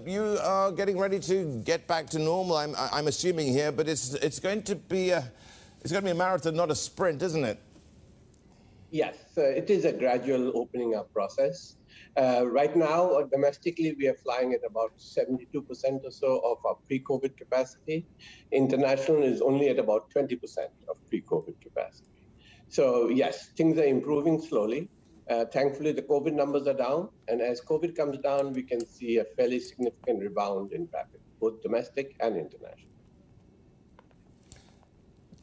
you are getting ready to get back to normal. I'm assuming here, but it's going to be a marathon, not a sprint, isn't it? Yes, it is a gradual opening up process. Right now, domestically, we are flying at about 72% or so of our pre-COVID capacity. International is only at about 20% of pre-COVID capacity. So yes, things are improving slowly. Thankfully, the COVID numbers are down. And as COVID comes down, we can see a fairly significant rebound in traffic, both domestic and international.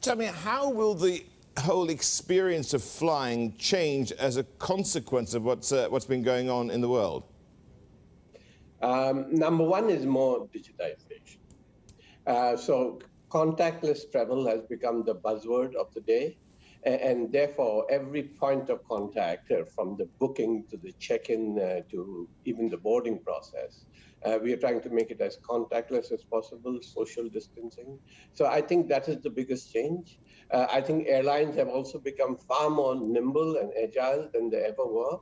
Tell me, how will the whole experience of flying change as a consequence of what's been going on in the world? Number one is more digitization. So contactless travel has become the buzzword of the day. And therefore, every point of contact, from the booking to the check-in to even the boarding process, we are trying to make it as contactless as possible, social distancing. So I think that is the biggest change. I think airlines have also become far more nimble and agile than they ever were.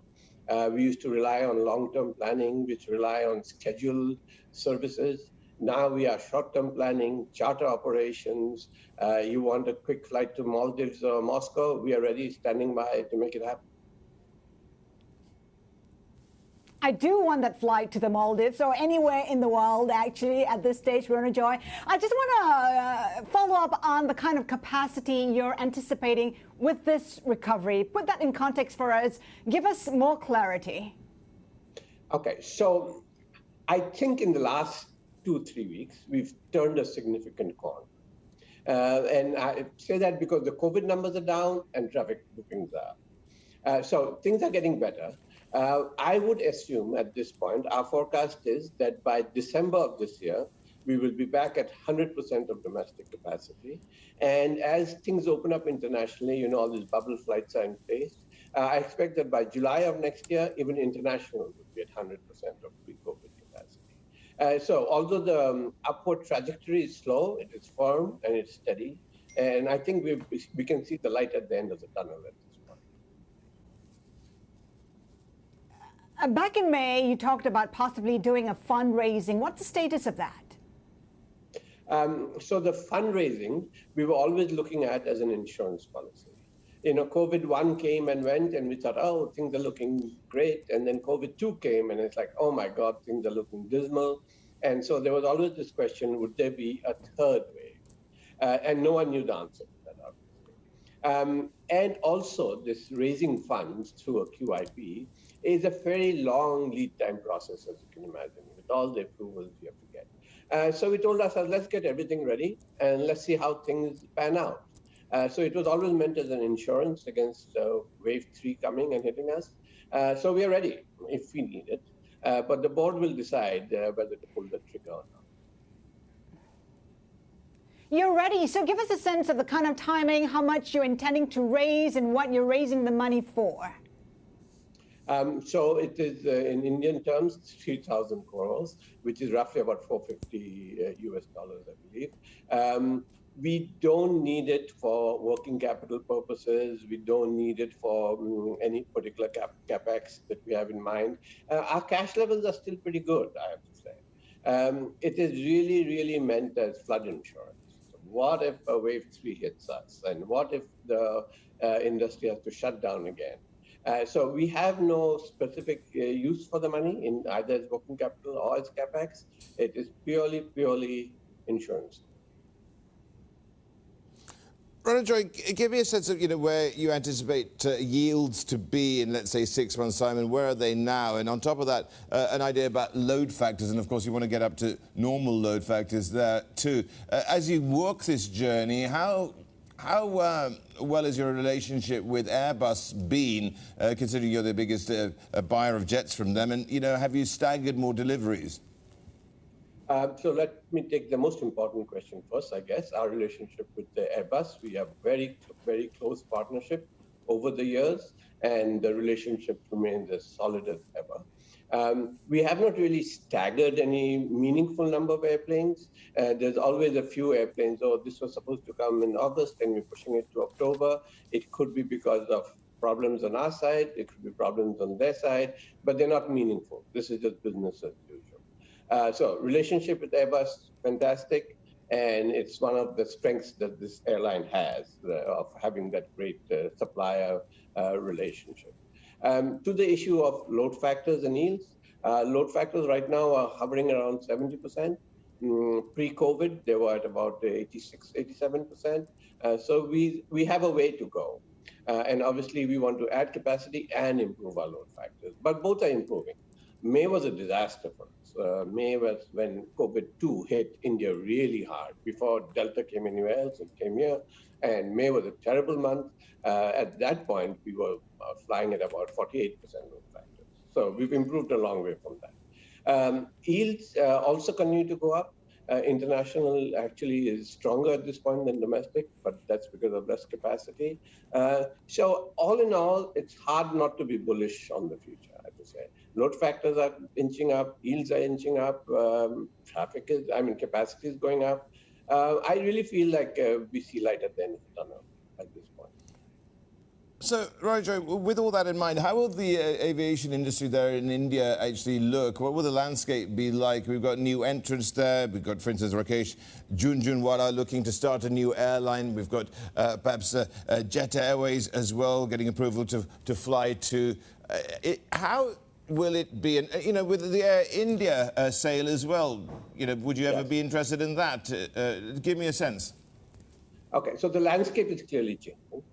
We used to rely on long-term planning, which rely on scheduled services. Now we are short-term planning, charter operations. You want a quick flight to Maldives or Moscow, we are ready, standing by to make it happen. I do want that flight to the Maldives or anywhere in the world, actually, at this stage, Ronojoy. I just want to follow up on the kind of capacity you're anticipating with this recovery. Put that in context for us. Give us more clarity. Okay, so I think in the last 2-3 weeks, we've turned a significant corner. And I say that because the COVID numbers are down and traffic bookings are. So things are getting better. I would assume at this point, our forecast is that by December of this year, we will be back at 100% of domestic capacity. And as things open up internationally, all these bubble flights are in place. I expect that by July of next year, even international will be at 100% of pre-COVID capacity. So although the upward trajectory is slow, it is firm and it's steady. And I think we can see the light at the end of the tunnel at this point. Back in May, you talked about possibly doing a fundraising. What's the status of that? So the fundraising, we were always looking at as an insurance policy. COVID-1 came and went, and we thought, oh, things are looking great. And then COVID-2 came, and it's like, oh my God, things are looking dismal. And so there was always this question, would there be a third wave? And no one knew the answer to that, obviously. And also, this raising funds through a QIP is a very long lead time process, as you can imagine, with all the approvals you have to get. So we told ourselves, let's get everything ready, and let's see how things pan out. So it was always meant as an insurance against wave 3 coming and hitting us. So we are ready if we need it. But the board will decide whether to pull the trigger or not. You're ready. So give us a sense of the kind of timing, how much you're intending to raise and what you're raising the money for. So it is, in Indian terms, 3,000 crores, which is roughly about $450 US, I believe. We don't need it for working capital purposes. We don't need it for any particular capex that we have in mind. Our cash levels are still pretty good, I have to say. It is really, really meant as flood insurance. So what if a wave 3 hits us? And what if the industry has to shut down again? So we have no specific use for the money in either as working capital or as capex. It is purely insurance. Ronojoy, give me a sense of where you anticipate yields to be in, let's say, 6 months' time, and where are they now? And on top of that, an idea about load factors, and of course you want to get up to normal load factors there too. As you walk this journey, how well has your relationship with Airbus been, considering you're the biggest buyer of jets from them? And have you staggered more deliveries? So let me take the most important question first, I guess, our relationship with the Airbus. We have very, very close partnership over the years, and the relationship remains as solid as ever. We have not really staggered any meaningful number of airplanes. There's always a few airplanes, this was supposed to come in August, and we're pushing it to October. It could be because of problems on our side, it could be problems on their side, but they're not meaningful. This is just business as usual. So relationship with Airbus, fantastic. And it's one of the strengths that this airline has of having that great supplier relationship. To the issue of load factors and yields, load factors right now are hovering around 70%. Pre-COVID, they were at about 86, 87%. So we have a way to go. And obviously, we want to add capacity and improve our load factors, but both are improving. May was a disaster for us. May was when COVID-2 hit India really hard. Before Delta came anywhere else, it came here. And May was a terrible month. At that point, we were flying at about 48% load factors. So we've improved a long way from that. Yields also continue to go up. International actually is stronger at this point than domestic, but that's because of less capacity. So all in all, it's hard not to be bullish on the future, I have to say. Load factors are inching up, yields are inching up, capacity is going up. I really feel like we see light at the end of the tunnel at this point. So, Ronojoy, with all that in mind, how will the aviation industry there in India actually look? What will the landscape be like? We've got new entrants there. We've got, for instance, Rakesh Jhunjhunwala looking to start a new airline. We've got perhaps Jet Airways as well, getting approval to fly to. How will it be? And, with the Air India sale as well, would you ever be interested in that? Give me a sense. Okay, so the landscape is clearly changing.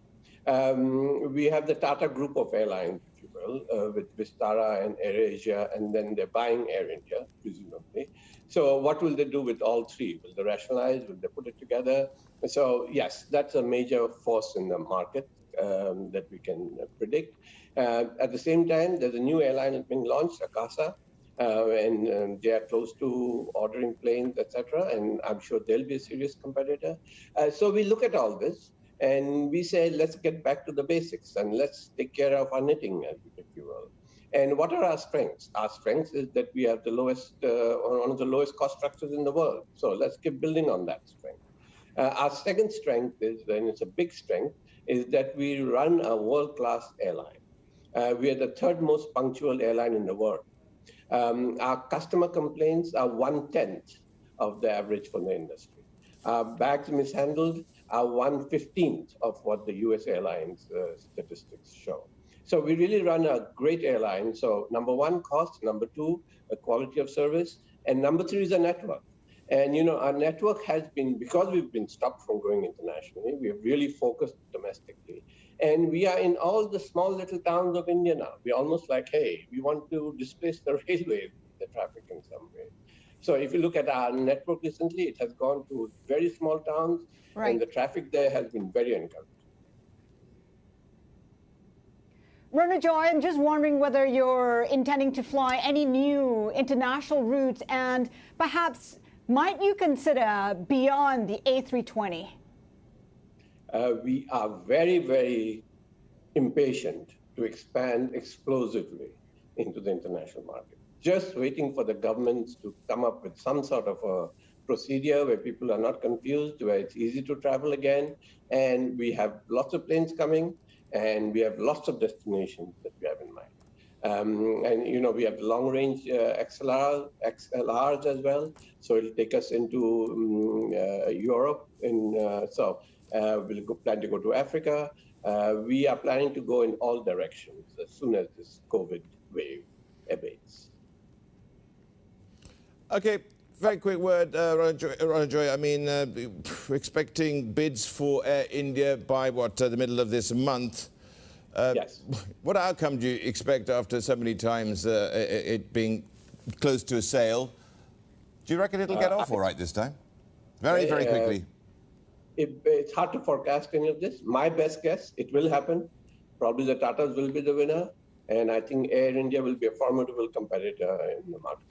We have the Tata group of airlines, if you will, with Vistara and AirAsia, and then they're buying Air India, presumably. So what will they do with all three? Will they rationalize? Will they put it together? So yes, that's a major force in the market that we can predict. At the same time, there's a new airline that's being launched, Akasa, and they are close to ordering planes, etc. And I'm sure they'll be a serious competitor. So we look at all this. And we say, let's get back to the basics and let's take care of our knitting, if you will. And what are our strengths? Our strengths is that we have the lowest, one of the lowest cost structures in the world. So let's keep building on that strength. Our second strength is, and it's a big strength, is that we run a world-class airline. We are the third most punctual airline in the world. Our customer complaints are 1/10 of the average for the industry. Bags mishandled are 1/15 of what the US Airlines statistics show. So we really run a great airline. So number one, cost. Number two, quality of service. And number three is a network. And, our network has been, because we've been stopped from growing internationally, we have really focused domestically. And we are in all the small little towns of India now. We're almost like, hey, we want to displace the railway, the traffic in some way. So if you look at our network recently, it has gone to very small towns, right, and the traffic there has been very encouraging. Ronojoy, I'm just wondering whether you're intending to fly any new international routes, and perhaps might you consider beyond the A320? We are very, very impatient to expand explosively into the international market. Just waiting for the governments to come up with some sort of a procedure where people are not confused, where it's easy to travel again. And we have lots of planes coming, and we have lots of destinations that we have in mind. And, we have long-range XLRs as well. So it'll take us into Europe. We'll plan to go to Africa. We are planning to go in all directions as soon as this COVID wave abates. Okay, very quick word, Ronojoy. I mean, we're expecting bids for Air India by the middle of this month. Yes. What outcome do you expect after so many times it being close to a sale? Do you reckon it'll get off all right this time? Very quickly. It's hard to forecast any of this. My best guess, it will happen. Probably the Tatas will be the winner. And I think Air India will be a formidable competitor in the market.